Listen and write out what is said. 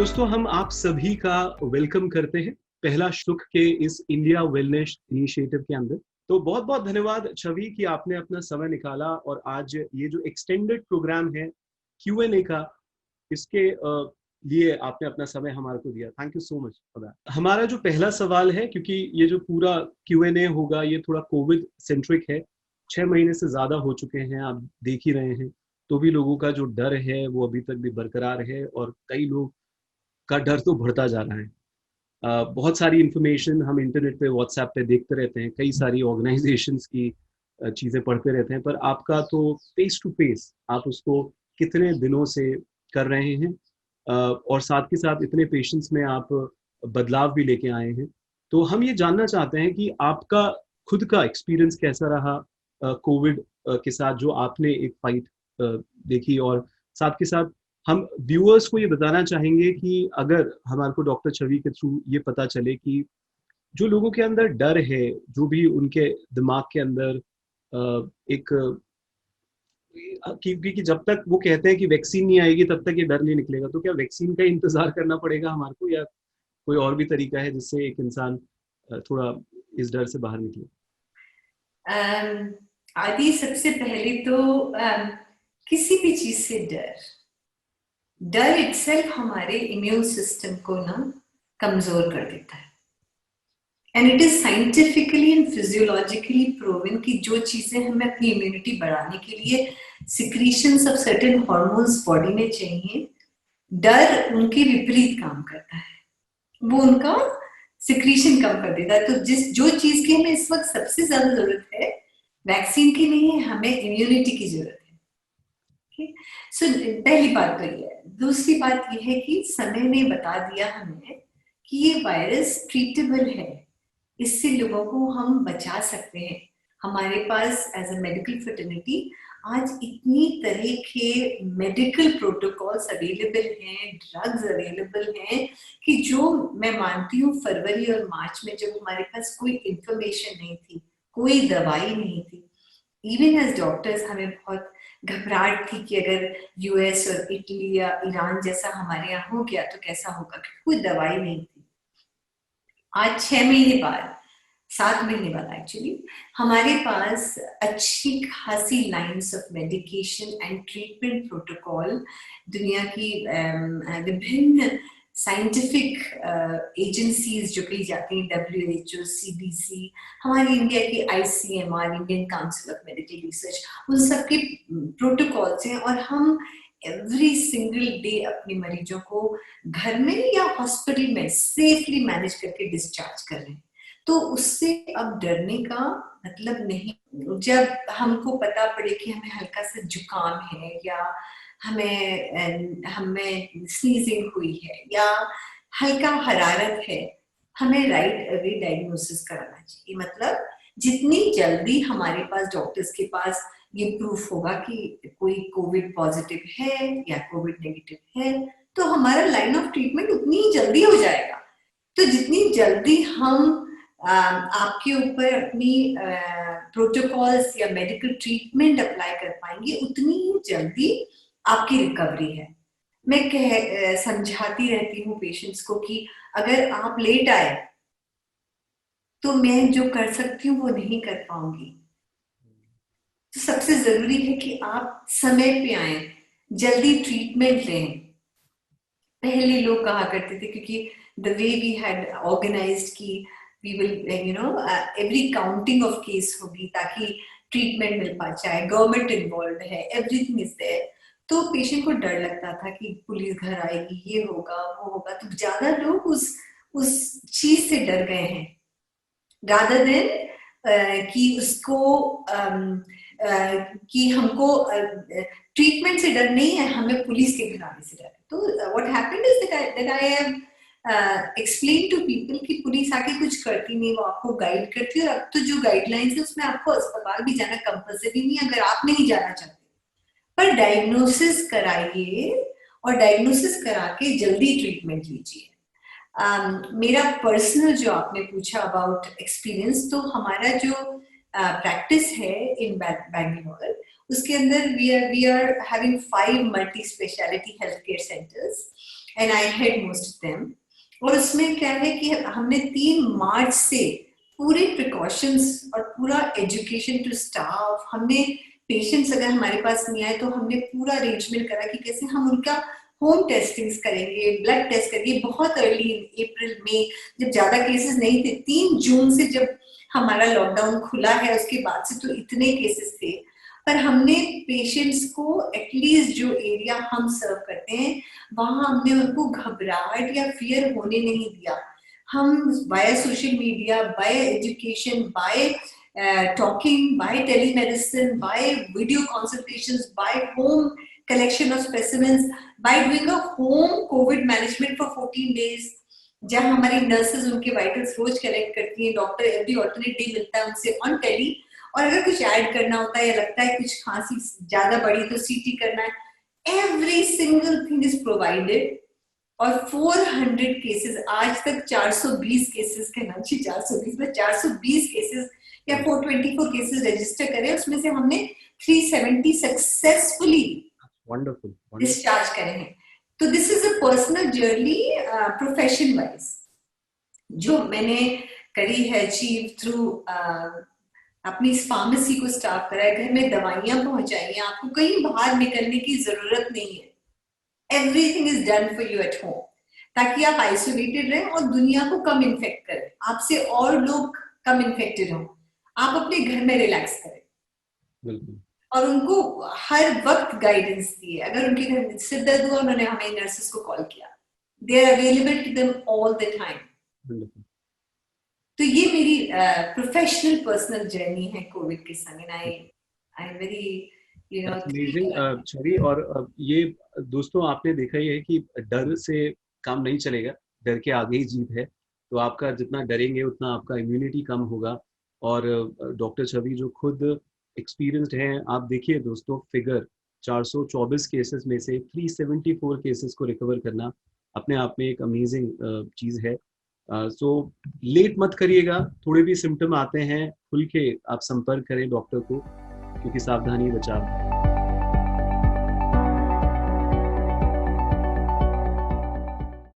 दोस्तों, हम आप सभी का वेलकम करते हैं पहला सुख के इस इंडिया वेलनेस इनिशिएटिव के अंदर। तो बहुत बहुत धन्यवाद छवि कि आपने अपना समय निकाला और आज ये जो एक्सटेंडेड प्रोग्राम है Q&A का, इसके लिए आपने अपना समय हमारे को दिया। Thank you so much for that. हमारा जो पहला सवाल है, क्योंकि ये जो पूरा Q&A होगा ये थोड़ा कोविड सेंट्रिक है, 6 महीने से ज्यादा हो चुके हैं, आप देख ही रहे हैं। तो भी लोगों का जो डर है वो अभी तक भी बरकरार है और कई लोग का डर तो बढ़ता जा रहा है। बहुत सारी इंफॉर्मेशन हम इंटरनेट पे, व्हाट्सएप पे देखते रहते हैं, कई सारी ऑर्गेनाइजेशंस की चीज़ें पढ़ते रहते हैं, पर आपका तो फेस टू फेस आप उसको कितने दिनों से कर रहे हैं और साथ के साथ इतने पेशेंट्स में आप बदलाव भी लेके आए हैं। तो हम ये जानना चाहते हैं कि आपका खुद का एक्सपीरियंस कैसा रहा कोविड के साथ, जो आपने एक फाइट देखी, और साथ के साथ हम व्यूअर्स को ये बताना चाहेंगे कि अगर हमारे को डॉक्टर छवि के थ्रू ये पता चले कि जो लोगों के अंदर डर है, जो भी उनके दिमाग के अंदर एक क्योंकि जब तक वो कहते हैं कि वैक्सीन नहीं आएगी तब तक ये डर नहीं निकलेगा, तो क्या वैक्सीन का इंतजार करना पड़ेगा हमारे को, या कोई और भी तरीका है जिससे एक इंसान थोड़ा इस डर से बाहर निकले? आदि सबसे पहले तो किसी भी चीज से डर इटसेल्फ हमारे इम्यून सिस्टम को ना कमजोर कर देता है। And it is scientifically and physiologically proven कि जो चीजें हमें अपनी इम्यूनिटी बढ़ाने के लिए secretions of certain hormones body में चाहिए, डर उनके विपरीत काम करता है, वो उनका सिक्रीशन कम कर देता है। तो जो चीज की हमें इस वक्त सबसे ज्यादा जरूरत है वैक्सीन की नहीं है, हमें इम्यूनिटी की जरूरत है। सो पहली बात तो ये है। दूसरी बात ये है कि समय ने बता दिया हमें कि ये वायरस ट्रीटेबल है, इससे लोगों को हम बचा सकते हैं। हमारे पास एज अ मेडिकल फ्रेटर्निटी आज इतनी तरह के मेडिकल प्रोटोकॉल्स अवेलेबल हैं, ड्रग्स अवेलेबल हैं कि जो मैं मानती हूँ फरवरी और मार्च में जब हमारे पास कोई इंफॉर्मेशन नहीं थी, कोई दवाई नहीं थी, इवन एज डॉक्टर्स हमें बहुत घबराहट थी कि अगर यूएस और इटली या ईरान जैसा हमारे यहाँ हो गया तो कैसा होगा, क्योंकि कोई दवाई नहीं थी। आज 6 महीने बाद, 7 महीने बाद एक्चुअली, हमारे पास अच्छी खासी lines of medication and treatment protocol दुनिया की विभिन्न साइंटिफिक एजेंसीज जो कही जाती हैं, WHO, CDC, हमारी इंडिया की ICMR, Indian council of medical research, उन सबके प्रोटोकॉल्स हैं और हम एवरी सिंगल डे अपने मरीजों को घर में या हॉस्पिटल में सेफली मैनेज करके डिस्चार्ज कर रहे हैं। तो उससे अब डरने का मतलब नहीं। जब हमको पता पड़े कि हमें हल्का सा जुकाम है या हमें स्नीजिंग हुई है या हल्का हरारत है, हमें राइट अवे डायग्नोसिस कराना चाहिए। मतलब जितनी जल्दी हमारे पास डॉक्टर्स के पास ये प्रूफ होगा कि कोई कोविड पॉजिटिव है या कोविड नेगेटिव है, तो हमारा लाइन ऑफ ट्रीटमेंट उतनी ही जल्दी हो जाएगा। तो जितनी जल्दी हम आपके ऊपर अपनी प्रोटोकॉल्स या मेडिकल ट्रीटमेंट अप्लाई कर पाएंगे, उतनी ही जल्दी आपकी रिकवरी है। मैं समझाती रहती हूँ पेशेंट्स को कि अगर आप लेट आए तो मैं जो कर सकती हूँ वो नहीं कर पाऊंगी। तो सबसे जरूरी है कि आप समय पे आए, जल्दी ट्रीटमेंट लें। पहले लोग कहा करते थे, क्योंकि the way we had organised की we will every counting of case होगी ताकि ट्रीटमेंट मिल पा जाए, गवर्नमेंट इन्वॉल्व है, एवरीथिंग इज देयर। तो पेशेंट को डर लगता था कि पुलिस घर आएगी, ये होगा वो होगा। तो ज्यादा लोग उस चीज से डर गए हैं रादर देन कि उसको कि हमको ट्रीटमेंट से डर नहीं है, हमें पुलिस के घर आने से डर है। तो what happened is that I have explain to people कि पुलिस आके कुछ करती नहीं, वो आपको गाइड करती है। और अब तो जो गाइडलाइंस है उसमें आपको अस्पताल भी जाना कंपल्सरी नहीं अगर आप नहीं जाना चाहते, पर डायग्नोसिस कराइए और डायग्नोसिस करा के जल्दी ट्रीटमेंट लीजिए। मेरा पर्सनल जो आपने पूछा अबाउट एक्सपीरियंस, तो हमारा जो प्रैक्टिस है इन बैंगलोर, उसके अंदर we are having 5 multi speciality health care centres and I head most of them. और उसमें क्या है कि हमने 3 मार्च से पूरे प्रिकॉशंस और पूरा एजुकेशन टू स्टाफ, हमने पेशेंट्स अगर हमारे पास नहीं आए तो हमने पूरा अरेंजमेंट करा कि कैसे हम उनका होम टेस्टिंग्स करेंगे, ब्लड टेस्ट करेंगे। बहुत अर्ली अप्रैल में जब ज्यादा केसेस नहीं थे, 3 जून से जब हमारा लॉकडाउन खुला है उसके बाद से तो इतने केसेस थे, पर हमने पेशेंट्स को एटलीस्ट जो एरिया हम सर्व करते हैं वहां हमने उनको घबराहट या फियर होने नहीं दिया। हम by social media, by education, by talking, by telemedicine, by video consultations, by home collection of specimens, by doing a home COVID management for 14 days, जहाँ हमारी नर्सेज उनके वाइटल्स रोज कलेक्ट करती हैं, डॉक्टर एवरी ऑल्टरनेट डे मिलता है उनसे on tele, और अगर कुछ ऐड करना होता है या लगता है कुछ खांसी ज्यादा बड़ी तो सीटी करना है, every single thing is provided. और 400 केसेस, आज तक 420 केसेस कहना चाहिए, 420 में 420 केसेस या 424 केसेस रजिस्टर करे, उसमें से हमने 370 सक्सेसफुली वंडरफुल डिस्चार्ज करे हैं। तो this is a personal journey profession wise जो मैंने करी है, अचीव थ्रू अपनी इस फार्मेसी को स्टार्ट करा है, घर में दवाइयां पहुंचाई हैं, आपको कहीं बाहर निकलने की जरूरत नहीं है, everything is done for you at home, ताकि आप आइसोलेटेड रहें और दुनिया को कम इन्फेक्ट करें, आपसे और लोग कम इन्फेक्टेड हों, आप अपने घर में रिलैक्स करें। बिल्कुल। और उनको हर वक्त गाइडेंस दी है। अगर उनके घर में सिर दर्द हुआ, उन्होंने हमें नर्सेस को कॉल किया, they are available to them all the time. तो ये मेरी प्रोफेशनल पर्सनल जर्नी है कोविड के समय। I am very amazing Chhavi. और ये दोस्तों आपने देखा ही है कि डर से काम नहीं चलेगा, डर के आगे ही जीत है। तो आपका जितना डरेंगे उतना आपका इम्यूनिटी कम होगा। और डॉक्टर छवि जो खुद एक्सपीरियंस्ड हैं, आप देखिए दोस्तों फिगर 424 केसेस में से 374 केसेस को रिकवर करना अपने आप में एक अमेजिंग चीज़ है। सो लेट मत करिएगा, थोड़े भी सिम्टम आते हैं खुल के आप संपर्क करें डॉक्टर को, क्योंकि सावधानी बचाव है।